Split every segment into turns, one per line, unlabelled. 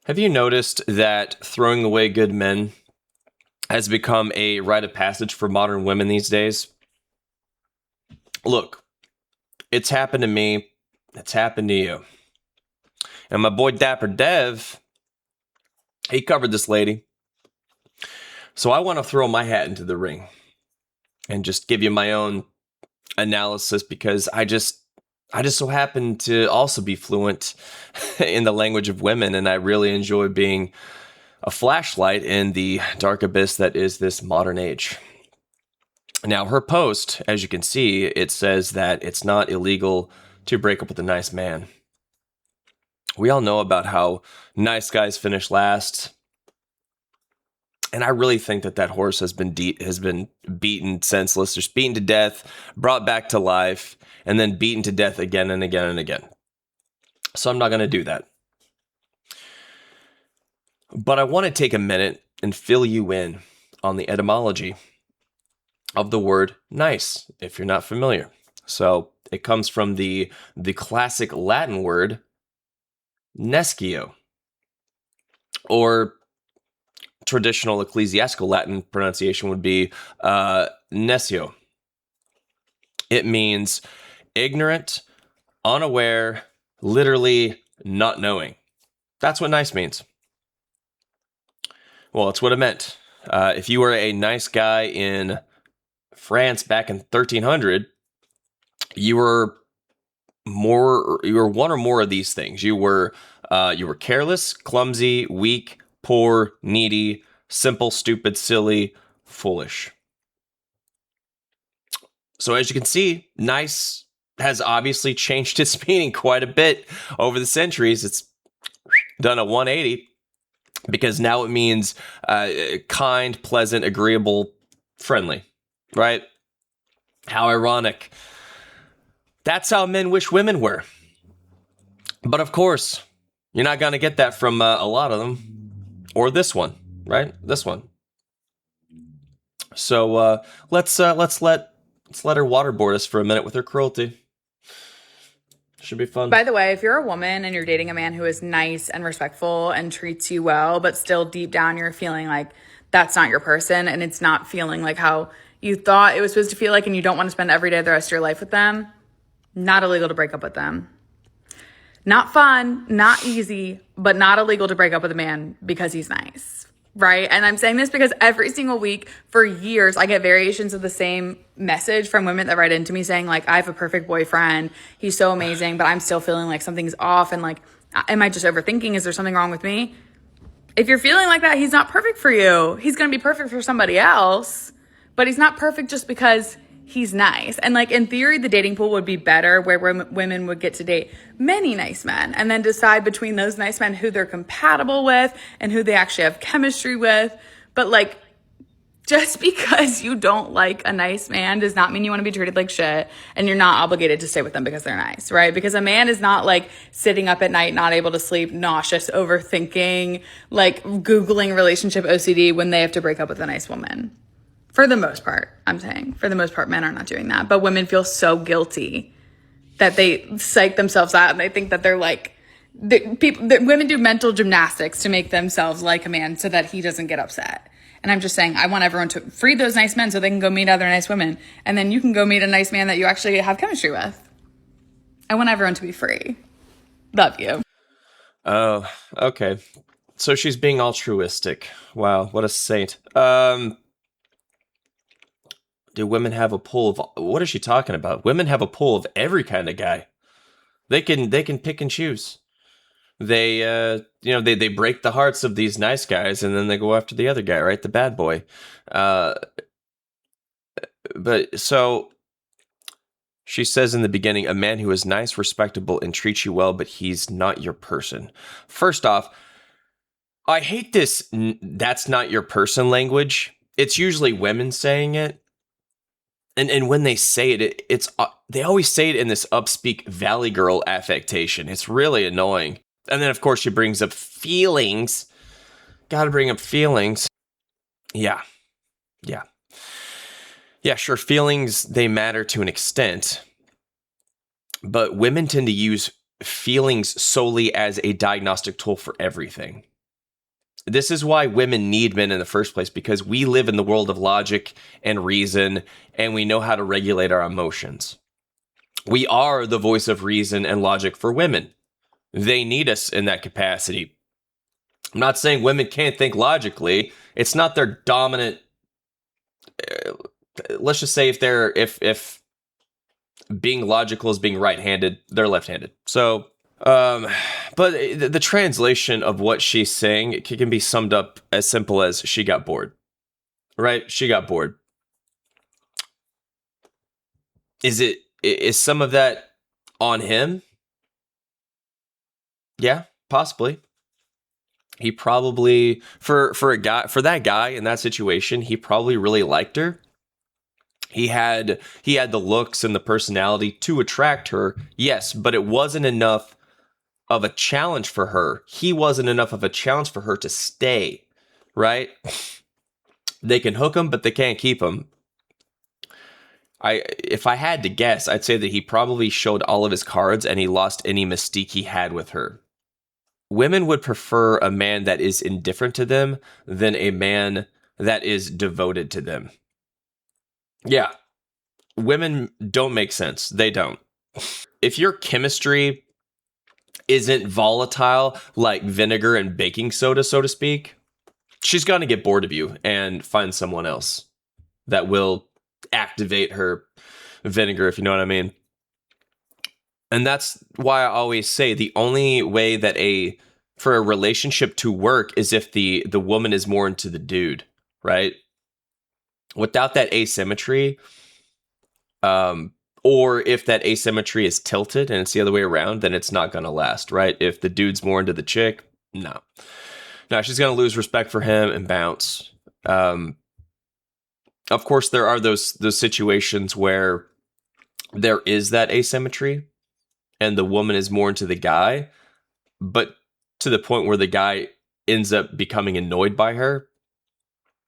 Have you noticed that throwing away good men has become a rite of passage for modern women these days? Look, it's happened to me. It's happened to you. And my boy Dapper Dev, he covered this lady. So I want to throw my hat into the ring and just give you my own analysis because I just so happen to also be fluent in the language of women, and I really enjoy being a flashlight in the dark abyss that is this modern age. Now, her post, as you can see, it says that it's not illegal to break up with a nice man. We all know about how nice guys finish last, and I really think that horse has been beaten senseless, just beaten to death, brought back to life, and then beaten to death again and again and again. So I'm not going to do that. But I want to take a minute and fill you in on the etymology of the word nice, if you're not familiar. So it comes from the classic Latin word nescio, or traditional ecclesiastical Latin pronunciation would be nescio. It means ignorant, unaware, literally not knowing. That's what nice means. Well, it's what it meant. If you were a nice guy in France back in 1300, you were one or more of these things. You were careless, clumsy, weak, poor, needy, simple, stupid, silly, foolish. So as you can see, nice has obviously changed its meaning quite a bit over the centuries. It's done a 180 because now it means kind, pleasant, agreeable, friendly, right? How ironic. That's how men wish women were. But of course, you're not going to get that from a lot of them. Or this one, right? This one. So let's let her waterboard us for a minute with her cruelty. Should be fun.
By the way, if you're a woman and you're dating a man who is nice and respectful and treats you well, but still deep down you're feeling like that's not your person and it's not feeling like how you thought it was supposed to feel like, and you don't want to spend every day of the rest of your life with them, not illegal to break up with them. Not fun, not easy, but not illegal to break up with a man because he's nice. Right? And I'm saying this because every single week for years, I get variations of the same message from women that write into me saying, like, I have a perfect boyfriend. He's so amazing, but I'm still feeling like something's off. And like, am I just overthinking? Is there something wrong with me? If you're feeling like that, he's not perfect for you. He's going to be perfect for somebody else, but he's not perfect just because he's nice. And like, in theory, the dating pool would be better where women would get to date many nice men and then decide between those nice men who they're compatible with and who they actually have chemistry with. But like, just because you don't like a nice man does not mean you want to be treated like shit, and you're not obligated to stay with them because they're nice, right? Because a man is not like sitting up at night, not able to sleep, nauseous, overthinking, like Googling relationship OCD when they have to break up with a nice woman. For the most part, I'm saying. For the most part, men are not doing that. But women feel so guilty that they psych themselves out and they think that they're like, women do mental gymnastics to make themselves like a man so that he doesn't get upset. And I'm just saying, I want everyone to free those nice men so they can go meet other nice women. And then you can go meet a nice man that you actually have chemistry with. I want everyone to be free. Love you.
Oh, okay. So she's being altruistic. Wow, what a saint. Do women have a pool of... What is she talking about? Women have a pool of every kind of guy. They can pick and choose. They they break the hearts of these nice guys and then they go after the other guy, right? The bad boy. But so she says in the beginning, a man who is nice, respectable, and treats you well, but he's not your person. First off, I hate this "that's not your person" language. It's usually women saying it. And when they say it, it's they always say it in this upspeak valley girl affectation. It's really annoying. And then, of course, she brings up feelings. Gotta bring up feelings. Yeah. Yeah, sure, feelings, they matter to an extent. But women tend to use feelings solely as a diagnostic tool for everything. This is why women need men in the first place, because we live in the world of logic and reason, and we know how to regulate our emotions. We are the voice of reason and logic for women. They need us in that capacity. I'm not saying women can't think logically. It's not their dominant. Let's just say if being logical is being right-handed, they're left-handed. So, um, but the translation of what she's saying, it can be summed up as simple as she got bored. Right? She got bored. Is some of that on him? Yeah, possibly. He probably for that guy in that situation, he probably really liked her. He had the looks and the personality to attract her. Yes, but it wasn't enough of a challenge for her. He wasn't enough of a challenge for her to stay, right? They can hook him, but they can't keep him. If I had to guess, I'd say that he probably showed all of his cards and he lost any mystique he had with her. Women would prefer a man that is indifferent to them than a man that is devoted to them. Yeah, women don't make sense. They don't. If your chemistry isn't volatile like vinegar and baking soda, so to speak, she's going to get bored of you and find someone else that will activate her vinegar, if you know what I mean. And that's why I always say the only way that for a relationship to work is if the woman is more into the dude, right? Without that asymmetry, um, or if that asymmetry is tilted and it's the other way around, then it's not going to last, right? If the dude's more into the chick, no, she's going to lose respect for him and bounce. Um, of course, there are those situations where there is that asymmetry, and the woman is more into the guy, but to the point where the guy ends up becoming annoyed by her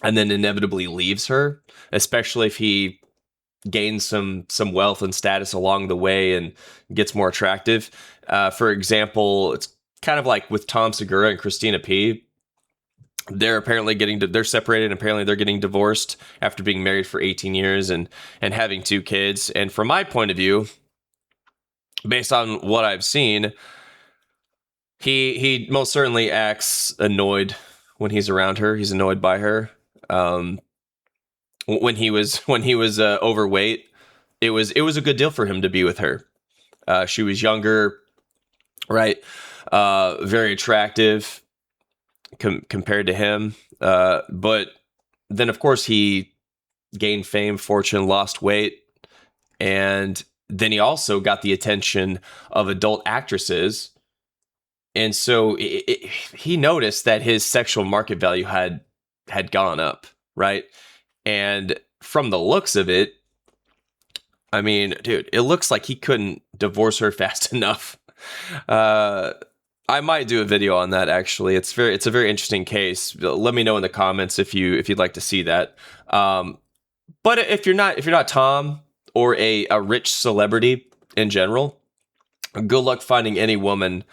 and then inevitably leaves her, especially if he gains some wealth and status along the way and gets more attractive. For example, it's kind of like with Tom Segura and Christina P. They're apparently they're separated, and apparently they're getting divorced after being married for 18 years and having two kids. And from my point of view, based on what I've seen, he most certainly acts annoyed when he's around her. He's annoyed by her. Um, when he was overweight, it was a good deal for him to be with her. She was younger, right? Very attractive compared to him. But then, of course, he gained fame, fortune, lost weight, and then he also got the attention of adult actresses. And so he noticed that his sexual market value had gone up, right? And from the looks of it, I mean, dude, it looks like he couldn't divorce her fast enough. Uh, I might do a video on that actually. It's a very interesting case. Let me know in the comments if you'd like to see that. But if you're not Tom or a rich celebrity in general, good luck finding any woman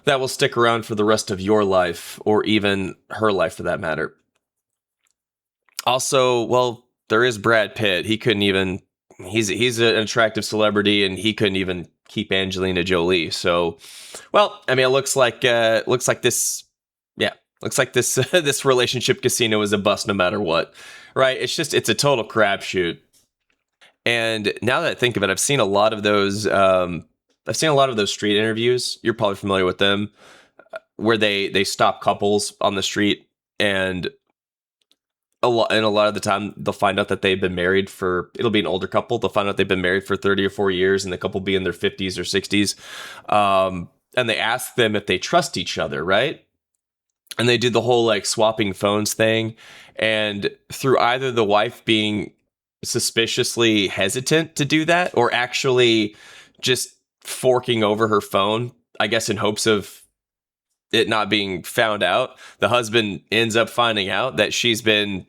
that will stick around for the rest of your life or even her life for that matter. Also, well, there is Brad Pitt. He couldn't even he's an attractive celebrity and he couldn't even keep Angelina Jolie. So, well, I mean, it looks like this yeah, looks like this this relationship casino is a bust no matter what. Right? It's a total crapshoot. And now that I think of it, I've seen a lot of those street interviews. You're probably familiar with them, where they stop couples on the street, and a lot of the time they'll find out that they've been married for, it'll be an older couple, they'll find out they've been married for 30 or 40 years, and the couple be in their 50s or 60s. And they ask them if they trust each other, right? And they do the whole like swapping phones thing, and through either the wife being suspiciously hesitant to do that or actually just forking over her phone, I guess in hopes of it not being found out, the husband ends up finding out that she's been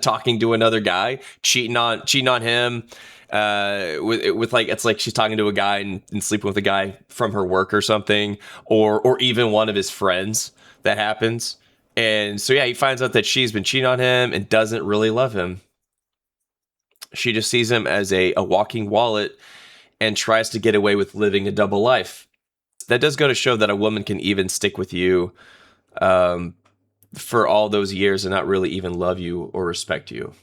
talking to another guy, cheating on him. With like, it's like she's talking to a guy and sleeping with a guy from her work or something, or even one of his friends. That happens. And so, yeah, he finds out that she's been cheating on him and doesn't really love him. She just sees him as a walking wallet and tries to get away with living a double life. That does go to show that a woman can even stick with you for all those years and not really even love you or respect you.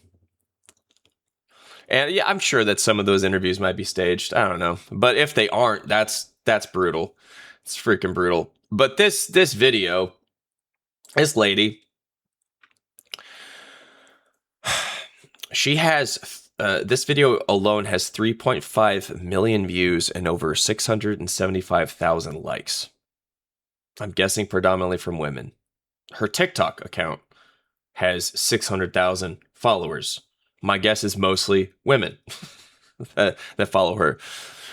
And yeah, I'm sure that some of those interviews might be staged. I don't know. But if they aren't, that's brutal. It's freaking brutal. But this video, this lady, she has this video alone has 3.5 million views and over 675,000 likes. I'm guessing predominantly from women. Her TikTok account has 600,000 followers. My guess is mostly women that follow her.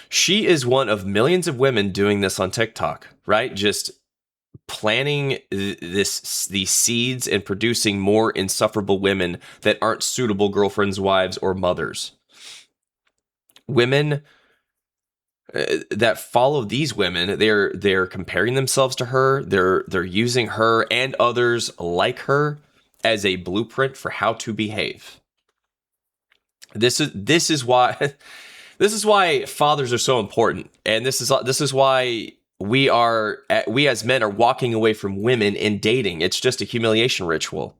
She is one of millions of women doing this on TikTok, right? Just planting these seeds and producing more insufferable women that aren't suitable girlfriends, wives, or mothers. Women that follow these women, they're comparing themselves to her. They're using her and others like her as a blueprint for how to behave. This is why this is why fathers are so important, and this is why we as men are walking away from women in dating. It's just a humiliation ritual,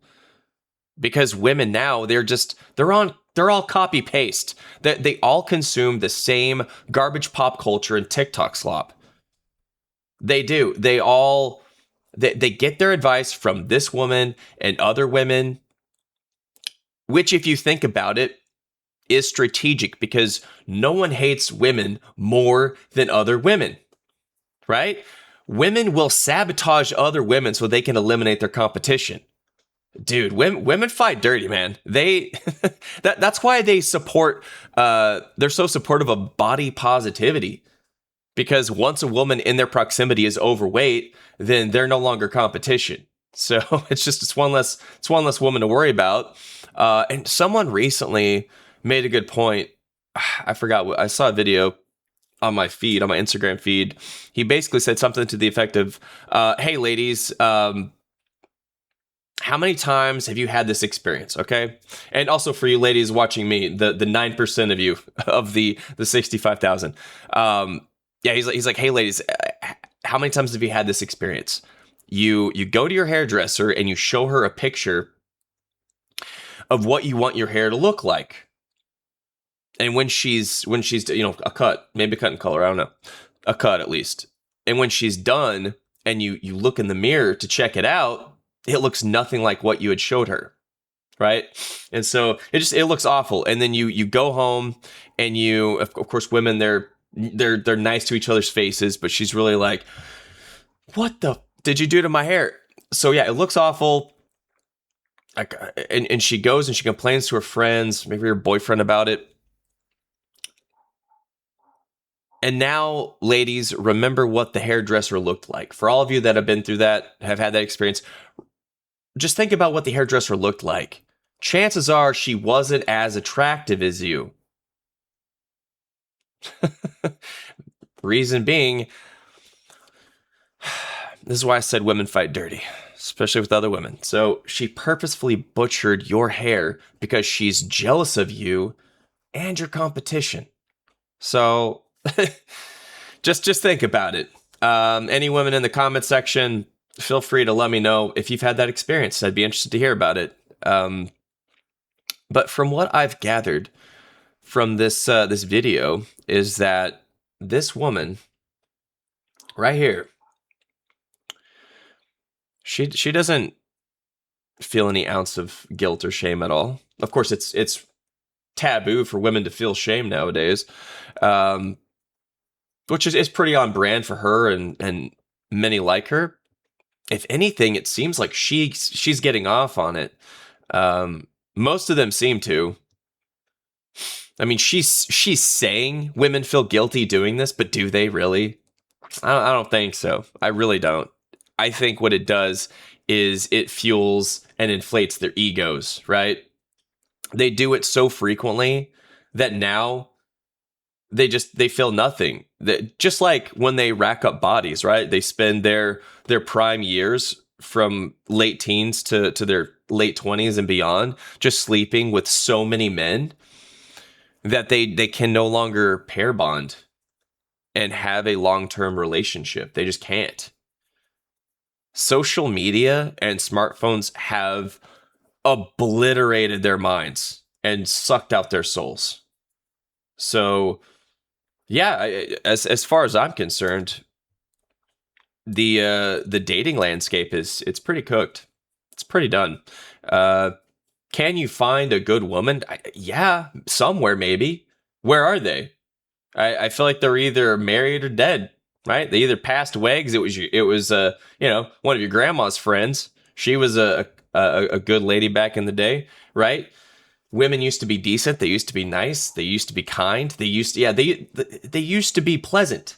because women now they're all copy paste. They all consume the same garbage pop culture and TikTok slop. They do. They get their advice from this woman and other women, which, if you think about it, is strategic, because no one hates women more than other women, right? Women will sabotage other women so they can eliminate their competition. Dude, women fight dirty, man. That's why they support. They're so supportive of body positivity, because once a woman in their proximity is overweight, then they're no longer competition. So it's one less woman to worry about. And someone recently made a good point. I forgot. I saw a video on my Instagram feed. He basically said something to the effect of, "Hey, ladies, how many times have you had this experience?" Okay, and also for you ladies watching me, the 9% of you of the 65,000. Yeah, he's like, "Hey, ladies, how many times have you had this experience? You go to your hairdresser and you show her a picture of what you want your hair to look like." And when she's a cut, maybe a cut in color, I don't know, a cut at least. And when she's done and you look in the mirror to check it out, it looks nothing like what you had showed her, right? And so it looks awful. And then you go home and of course, women, they're nice to each other's faces, but she's really like, "What the did you do to my hair?" So yeah, it looks awful. And she goes and she complains to her friends, maybe her boyfriend, about it. And now, ladies, remember what the hairdresser looked like. For all of you that have been through that, have had that experience, just think about what the hairdresser looked like. Chances are she wasn't as attractive as you. Reason being, this is why I said women fight dirty, especially with other women. So she purposefully butchered your hair because she's jealous of you and your competition. So just think about it. Any women in the comment section, feel free to let me know if you've had that experience. I'd be interested to hear about it. But from what I've gathered from this video is that this woman right here, she doesn't feel any ounce of guilt or shame at all. Of course, it's taboo for women to feel shame nowadays, which is pretty on brand for her and many like her. If anything, it seems like she's getting off on it. Most of them seem to. I mean, she's saying women feel guilty doing this, but do they really? I don't think so. I really don't. I think what it does is it fuels and inflates their egos, right? They do it so frequently that now they feel nothing. That just like when they rack up bodies, right? They spend their prime years from late teens to their late 20s and beyond, just sleeping with so many men that they can no longer pair bond and have a long-term relationship. They just can't. Social media and smartphones have obliterated their minds and sucked out their souls. So, yeah, as far as I'm concerned, the dating landscape it's pretty cooked. It's pretty done. Can you find a good woman? Yeah, somewhere maybe. Where are they? I feel like they're either married or dead. Right? They either passed away because it was one of your grandma's friends. She was a good lady back in the day, right? Women used to be decent. They used to be nice. They used to be kind. They used to be pleasant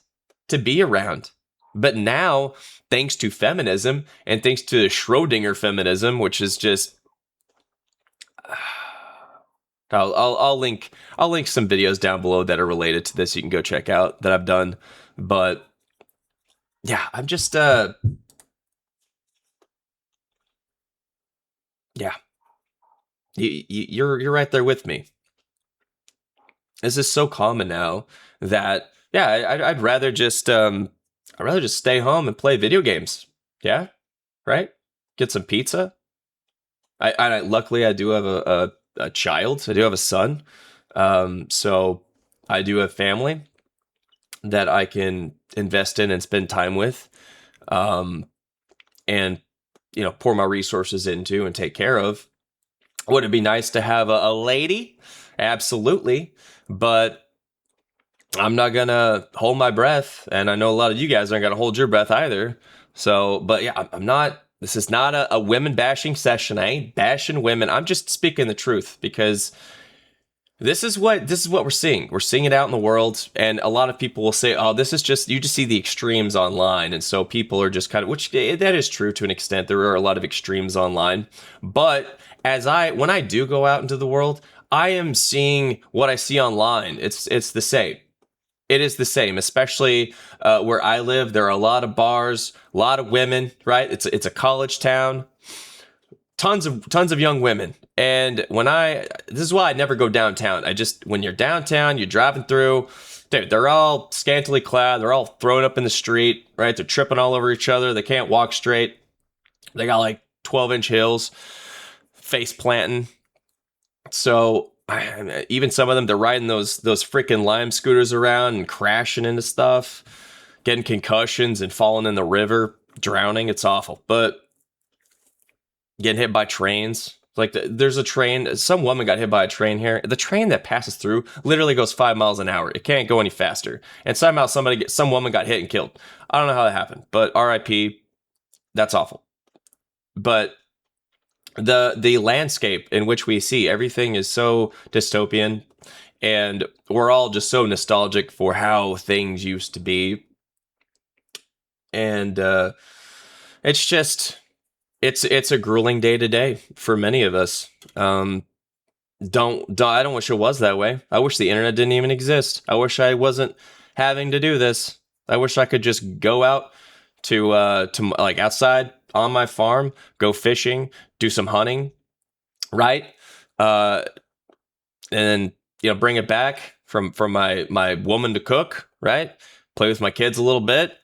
to be around. But now, thanks to feminism and thanks to Schrodinger feminism, which is just, I'll link some videos down below that are related to this. You can go check out that I've done. But yeah, I'm just yeah. You're right there with me. This is so common now that I'd rather just stay home and play video games. Yeah, right. Get some pizza. I luckily I do have a child. I do have a son. So I do have family that I can invest in and spend time with, and pour my resources into and take care of. Would it be nice to have a lady? Absolutely. But I'm not going to hold my breath. And I know a lot of you guys aren't going to hold your breath either. So, but yeah, I'm not, this is not a women bashing session. I ain't bashing women. I'm just speaking the truth because this is what we're seeing. We're seeing it out in the world. And a lot of people will say, oh, this is just, you just see the extremes online. And so people are just kind of, which that is true to an extent. There are a lot of extremes online. But when I do go out into the world, I am seeing what I see online. It's the same. It is the same, especially where I live. There are a lot of bars, a lot of women, right? It's a college town, tons of young women. And this is why I never go downtown. When you're downtown, you're driving through, dude, they're all scantily clad. They're all thrown up in the street, right? They're tripping all over each other. They can't walk straight. They got like 12-inch heels, face planting. So even some of them, they're riding those freaking Lime scooters around and crashing into stuff, getting concussions and falling in the river, drowning. It's awful. But getting hit by trains. Like there's a train. Some woman got hit by a train here. The train that passes through literally goes 5 miles an hour. It can't go any faster. And somehow some woman got hit and killed. I don't know how that happened, but RIP. That's awful. But the landscape in which we see everything is so dystopian, and we're all just so nostalgic for how things used to be. And it's just it's a grueling day to day for many of us. I don't wish it was that way. I wish the internet didn't even exist. I wish I wasn't having to do this. I wish I could just go out to like outside on my farm, go fishing, do some hunting, right? And then bring it back from my woman to cook, right? Play with my kids a little bit,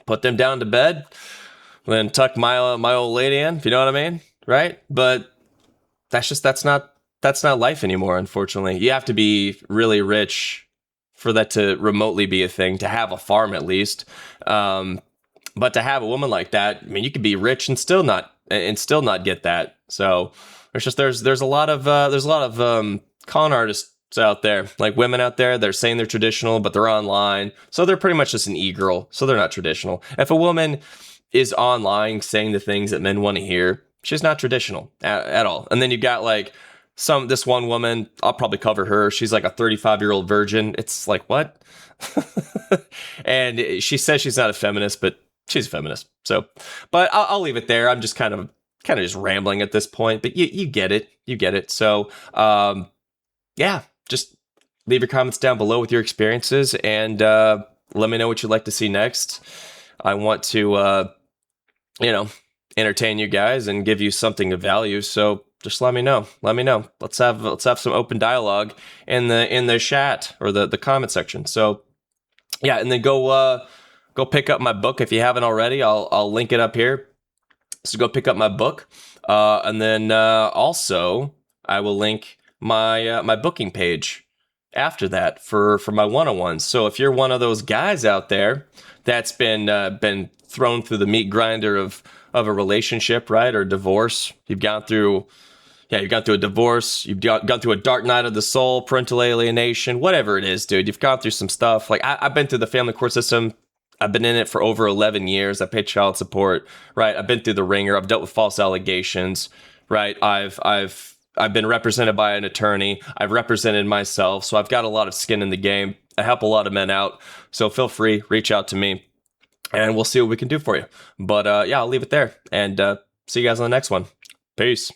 put them down to bed, then tuck my old lady in, if you know what I mean, right? But that's not life anymore, unfortunately. You have to be really rich for that to remotely be a thing, to have a farm at least. But to have a woman like that, I mean, you could be rich and still not get that. So there's a lot of con artists out there, like women out there. They're saying they're traditional, but they're online, so they're pretty much just an e-girl. So they're not traditional. If a woman is online saying the things that men want to hear, she's not traditional at all. And then you got like this one woman. I'll probably cover her. She's like a 35-year-old virgin. It's like, what? And she says she's not a feminist, but she's a feminist. So, but I'll leave it there. I'm just kind of just rambling at this point, but you get it. You get it. So, yeah, just leave your comments down below with your experiences, and let me know what you'd like to see next. I want to, entertain you guys and give you something of value. So just let me know. Let me know. Let's have some open dialogue in the chat or the comment section. So yeah, and then go pick up my book if you haven't already. I'll link it up here. So go pick up my book, and then also I will link my my booking page after that for my one-on-ones. So if you're one of those guys out there that's been thrown through the meat grinder of a relationship, right, or divorce, you've gone through a divorce, you've gone through a dark night of the soul, parental alienation, whatever it is, dude. You've gone through some stuff. Like I've been through the family court system. I've been in it for over 11 years. I paid child support, right? I've been through the ringer. I've dealt with false allegations, right? I've been represented by an attorney. I've represented myself. So I've got a lot of skin in the game. I help a lot of men out. So feel free, reach out to me and we'll see what we can do for you. But yeah, I'll leave it there and see you guys on the next one. Peace.